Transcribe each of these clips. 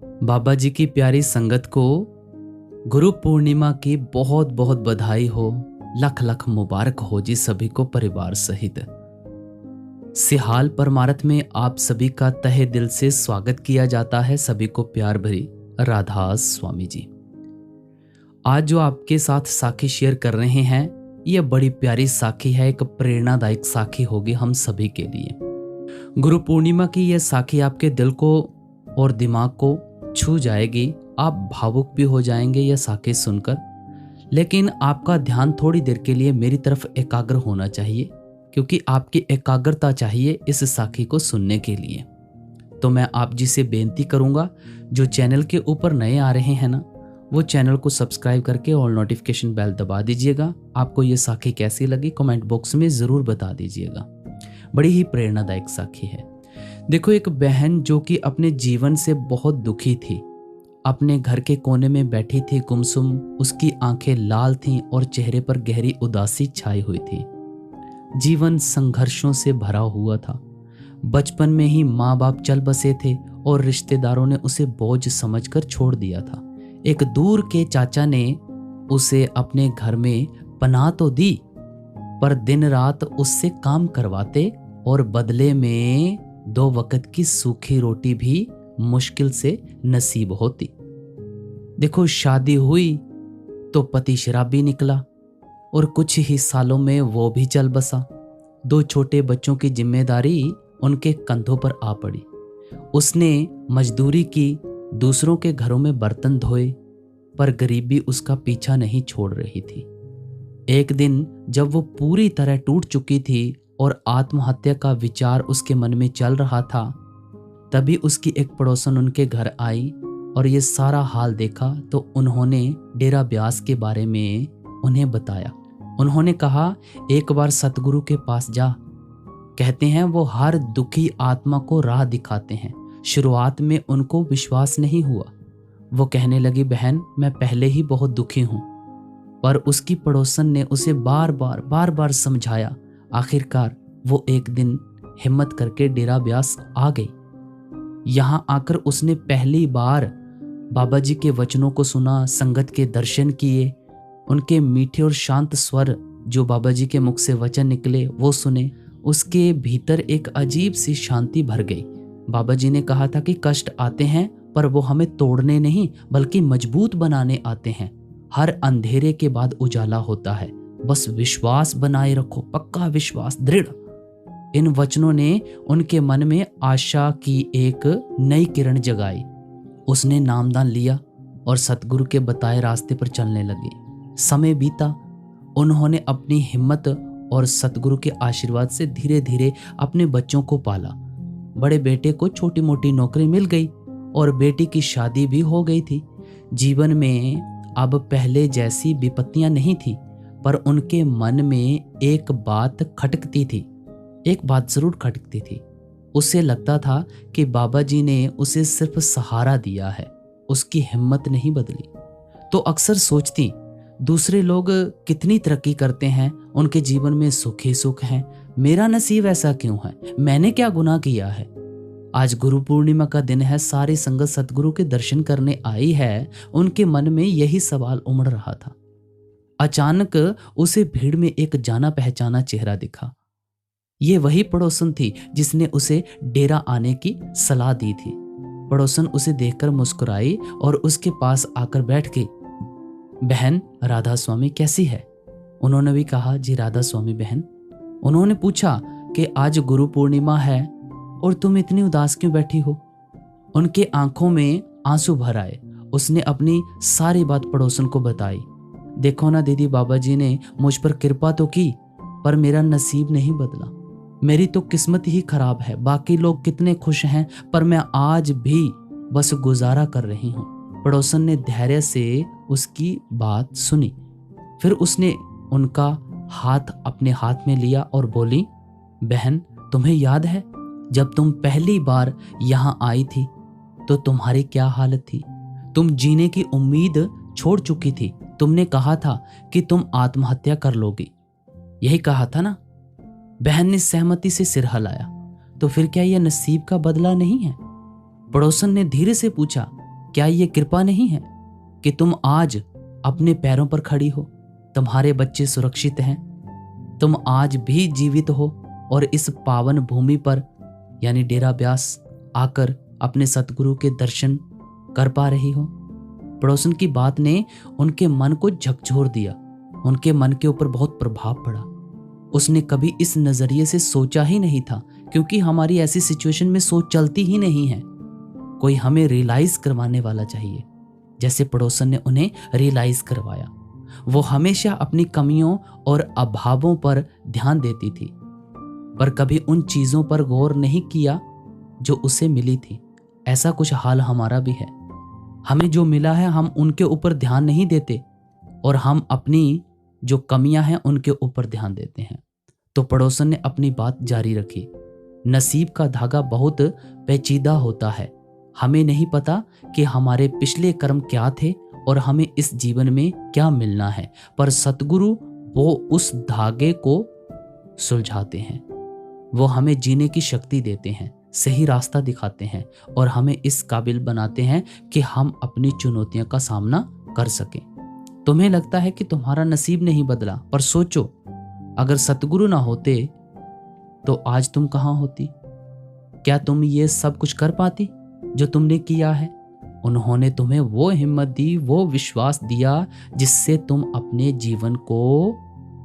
बाबा जी की प्यारी संगत को गुरु पूर्णिमा की बहुत बहुत बधाई हो। लख लख मुबारक हो जी सभी को परिवार सहित। सिहाल परमारथ में आप सभी का तहे दिल से स्वागत किया जाता है। सभी को प्यार भरी राधा स्वामी जी। आज जो आपके साथ साखी शेयर कर रहे हैं, ये बड़ी प्यारी साखी है, एक प्रेरणादायक साखी होगी हम सभी के लिए। गुरु पूर्णिमा की यह साखी आपके दिल को और दिमाग को छू जाएगी। आप भावुक भी हो जाएंगे यह साखी सुनकर, लेकिन आपका ध्यान थोड़ी देर के लिए मेरी तरफ एकाग्र होना चाहिए, क्योंकि आपकी एकाग्रता चाहिए इस साखी को सुनने के लिए। तो मैं आप जी से बेनती करूंगा, जो चैनल के ऊपर नए आ रहे हैं ना, वो चैनल को सब्सक्राइब करके और नोटिफिकेशन बेल दबा दीजिएगा। आपको ये साखी कैसी लगी कमेंट बॉक्स में ज़रूर बता दीजिएगा। बड़ी ही प्रेरणादायक साखी है। देखो, एक बहन जो कि अपने जीवन से बहुत दुखी थी, अपने घर के कोने में बैठी थी गुमसुम। उसकी आंखें लाल थीं और चेहरे पर गहरी उदासी छाई हुई थी। जीवन संघर्षों से भरा हुआ था। बचपन में ही माँ बाप चल बसे थे और रिश्तेदारों ने उसे बोझ समझकर छोड़ दिया था। एक दूर के चाचा ने उसे अपने घर में पनाह तो दी, पर दिन रात उससे काम करवाते और बदले में 2 वक्त की सूखी रोटी भी मुश्किल से नसीब होती। देखो, शादी हुई तो पति शराबी निकला और कुछ ही सालों में वो भी चल बसा। 2 छोटे बच्चों की जिम्मेदारी उनके कंधों पर आ पड़ी। उसने मजदूरी की, दूसरों के घरों में बर्तन धोए, पर गरीबी उसका पीछा नहीं छोड़ रही थी। एक दिन जब वो पूरी तरह टूट चुकी थी और आत्महत्या का विचार उसके मन में चल रहा था, तभी उसकी एक पड़ोसन उनके घर आई और ये सारा हाल देखा तो उन्होंने डेरा ब्यास के बारे में उन्हें बताया। उन्होंने कहा, एक बार सतगुरु के पास जा। कहते हैं वो हर दुखी आत्मा को राह दिखाते हैं। शुरुआत में उनको विश्वास नहीं हुआ। वो कहने लगी, बहन मैं पहले ही बहुत दुखी हूँ। पर उसकी पड़ोसन ने उसे बार बार समझाया। आखिरकार वो एक दिन हिम्मत करके डेरा ब्यास आ गई। यहाँ आकर उसने पहली बार बाबा जी के वचनों को सुना, संगत के दर्शन किए, उनके मीठे और शांत स्वर जो बाबा जी के मुख से वचन निकले वो सुने। उसके भीतर एक अजीब सी शांति भर गई। बाबा जी ने कहा था कि कष्ट आते हैं पर वो हमें तोड़ने नहीं बल्कि मजबूत बनाने आते हैं। हर अंधेरे के बाद उजाला होता है, बस विश्वास बनाए रखो, पक्का विश्वास, दृढ़। इन वचनों ने उनके मन में आशा की एक नई किरण जगाई। उसने नामदान लिया और सतगुरु के बताए रास्ते पर चलने लगी। समय बीता, उन्होंने अपनी हिम्मत और सतगुरु के आशीर्वाद से धीरे धीरे अपने बच्चों को पाला। बड़े बेटे को छोटी मोटी नौकरी मिल गई और बेटी की शादी भी हो गई थी। जीवन में अब पहले जैसी विपत्तियां नहीं थी, पर उनके मन में एक बात खटकती थी। एक बात जरूर खटकती थी। उसे लगता था कि बाबा जी ने उसे सिर्फ सहारा दिया है, उसकी हिम्मत नहीं बदली। तो अक्सर सोचती, दूसरे लोग कितनी तरक्की करते हैं, उनके जीवन में सुख ही सुख है, मेरा नसीब ऐसा क्यों है, मैंने क्या गुनाह किया है। आज गुरु पूर्णिमा का दिन है, सारी संगत सतगुरु के दर्शन करने आई है। उनके मन में यही सवाल उमड़ रहा था। अचानक उसे भीड़ में एक जाना पहचाना चेहरा दिखा। ये वही पड़ोसन थी जिसने उसे डेरा आने की सलाह दी थी। पड़ोसन उसे देखकर मुस्कुराई और उसके पास आकर बैठ गई। बहन राधा स्वामी कैसी है? उन्होंने भी कहा, जी राधा स्वामी बहन। उन्होंने पूछा कि आज गुरु पूर्णिमा है और तुम इतनी उदास क्यों बैठी हो? उनके आंखों में आंसू भर आए। उसने अपनी सारी बात पड़ोसन को बताई। देखो ना दीदी, बाबा जी ने मुझ पर कृपा तो की, पर मेरा नसीब नहीं बदला। मेरी तो किस्मत ही खराब है। बाकी लोग कितने खुश हैं, पर मैं आज भी बस गुजारा कर रही हूँ। पड़ोसन ने धैर्य से उसकी बात सुनी। फिर उसने उनका हाथ अपने हाथ में लिया और बोली, बहन तुम्हें याद है जब तुम पहली बार यहाँ आई थी तो तुम्हारी क्या हालत थी? तुम जीने की उम्मीद छोड़ चुकी थी। तुमने कहा था कि तुम आत्महत्या कर लोगी, यही कहा था ना? बहन ने सहमति से सिर हिलाया। तो फिर क्या यह नसीब का बदला नहीं है? पड़ोसन ने धीरे से पूछा, क्या ये कृपा नहीं है कि तुम आज अपने पैरों पर खड़ी हो, तुम्हारे बच्चे सुरक्षित हैं, तुम आज भी जीवित हो और इस पावन भूमि पर यानी डेरा ब्यास आकर अपने सतगुरु के दर्शन कर पा रही हो। पड़ोसन की बात ने उनके मन को झकझोर दिया, उनके मन के ऊपर बहुत प्रभाव पड़ा। उसने कभी इस नजरिए से सोचा ही नहीं था, क्योंकि हमारी ऐसी सिचुएशन में सोच चलती ही नहीं है। कोई हमें रियलाइज करवाने वाला चाहिए, जैसे पड़ोसन ने उन्हें रियलाइज करवाया। वो हमेशा अपनी कमियों और अभावों पर ध्यान देती थी, पर कभी उन चीजों पर गौर नहीं किया जो उसे मिली थी। ऐसा कुछ हाल हमारा भी है। हमें जो मिला है हम उनके ऊपर ध्यान नहीं देते और हम अपनी जो कमियां हैं उनके ऊपर ध्यान देते हैं। तो पड़ोसन ने अपनी बात जारी रखी। नसीब का धागा बहुत पेचीदा होता है। हमें नहीं पता कि हमारे पिछले कर्म क्या थे और हमें इस जीवन में क्या मिलना है, पर सतगुरु वो उस धागे को सुलझाते हैं। वो हमें जीने की शक्ति देते हैं, सही रास्ता दिखाते हैं और हमें इस काबिल बनाते हैं कि हम अपनी चुनौतियों का सामना कर सकें। तुम्हें लगता है कि तुम्हारा नसीब नहीं बदला, पर सोचो अगर सतगुरु ना होते तो आज तुम कहाँ होती? क्या तुम ये सब कुछ कर पाती जो तुमने किया है? उन्होंने तुम्हें वो हिम्मत दी, वो विश्वास दिया जिससे तुम अपने जीवन को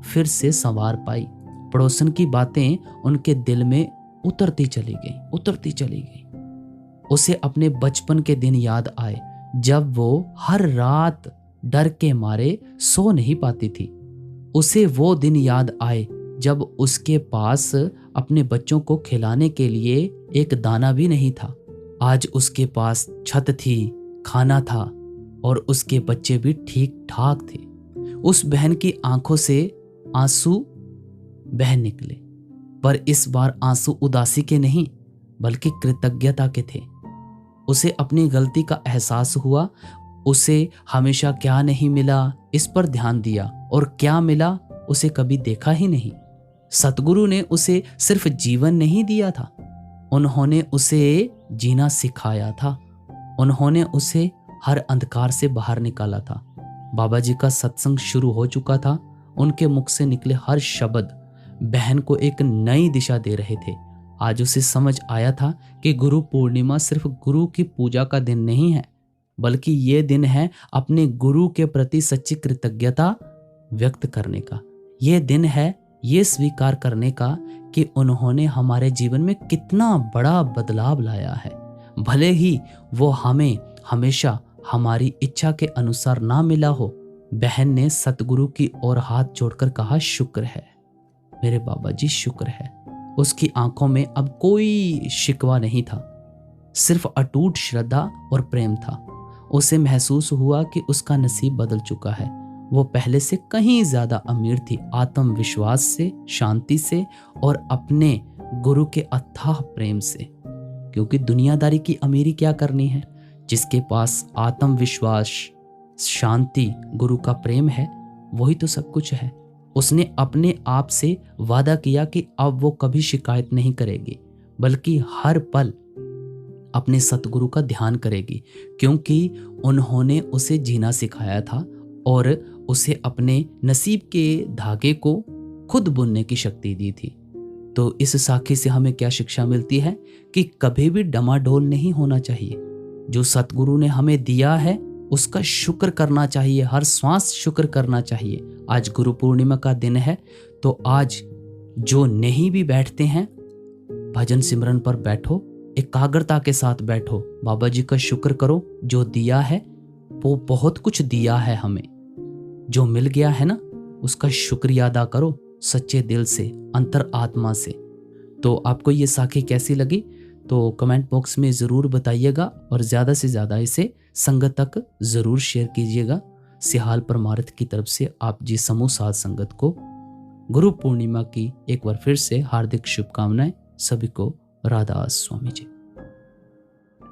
फिर से संवार पाई। पड़ोसन की बातें उनके दिल में उतरती चली गई। उसे अपने बचपन के दिन याद आए, जब वो हर रात डर के मारे सो नहीं पाती थी। उसे वो दिन याद आए जब उसके पास अपने बच्चों को खिलाने के लिए एक दाना भी नहीं था। आज उसके पास छत थी, खाना था और उसके बच्चे भी ठीक ठाक थे। उस बहन की आंखों से आंसू बह निकले, पर इस बार आंसू उदासी के नहीं बल्कि कृतज्ञता के थे। उसे अपनी गलती का एहसास हुआ। उसे हमेशा क्या नहीं मिला इस पर ध्यान दिया और क्या मिला उसे कभी देखा ही नहीं। सतगुरु ने उसे सिर्फ जीवन नहीं दिया था, उन्होंने उसे जीना सिखाया था। उन्होंने उसे हर अंधकार से बाहर निकाला था। बाबा जी का सत्संग शुरू हो चुका था। उनके मुख से निकले हर शब्द बहन को एक नई दिशा दे रहे थे। आज उसे समझ आया था कि गुरु पूर्णिमा सिर्फ गुरु की पूजा का दिन नहीं है, बल्कि ये दिन है अपने गुरु के प्रति सच्ची कृतज्ञता व्यक्त करने का। ये दिन है ये स्वीकार करने का कि उन्होंने हमारे जीवन में कितना बड़ा बदलाव लाया है। भले ही वो हमें हमेशा हमारी इच्छा के अनुसार ना मिला हो। बहन ने सतगुरु की ओर हाथ जोड़कर कहा, शुक्र है मेरे बाबा जी, शुक्र है। उसकी आंखों में अब कोई शिकवा नहीं था, सिर्फ अटूट श्रद्धा और प्रेम था। उसे महसूस हुआ कि उसका नसीब बदल चुका है। वो पहले से कहीं ज्यादा अमीर थी, आत्मविश्वास से, शांति से और अपने गुरु के अथाह प्रेम से। क्योंकि दुनियादारी की अमीरी क्या करनी है? जिसके पास आत्मविश्वास, शांति, गुरु का प्रेम है, वही तो सब कुछ है। उसने अपने आप से वादा किया कि अब वो कभी शिकायत नहीं करेगी, बल्कि हर पल अपने सतगुरु का ध्यान करेगी, क्योंकि उन्होंने उसे जीना सिखाया था और उसे अपने नसीब के धागे को खुद बुनने की शक्ति दी थी। तो इस साखी से हमें क्या शिक्षा मिलती है कि कभी भी डमाडोल नहीं होना चाहिए। जो सतगुरु ने हमें दिया है उसका शुक्र करना चाहिए, हर श्वास शुक्र करना चाहिए। आज गुरु पूर्णिमा का दिन है, तो आज जो नहीं भी बैठते हैं भजन सिमरन पर बैठो, एकाग्रता के साथ बैठो, बाबा जी का शुक्र करो। जो दिया है वो बहुत कुछ दिया है हमें, जो मिल गया है ना उसका शुक्रिया अदा करो सच्चे दिल से, अंतर आत्मा से। तो आपको ये साखी कैसी लगी तो कमेंट बॉक्स में ज़रूर बताइएगा और ज़्यादा से ज़्यादा इसे संगत तक ज़रूर शेयर कीजिएगा। सिहाल परमार्थ की तरफ से आप जी समूह साध संगत को गुरु पूर्णिमा की एक बार फिर से हार्दिक शुभकामनाएं। सभी को राधा स्वामी जी।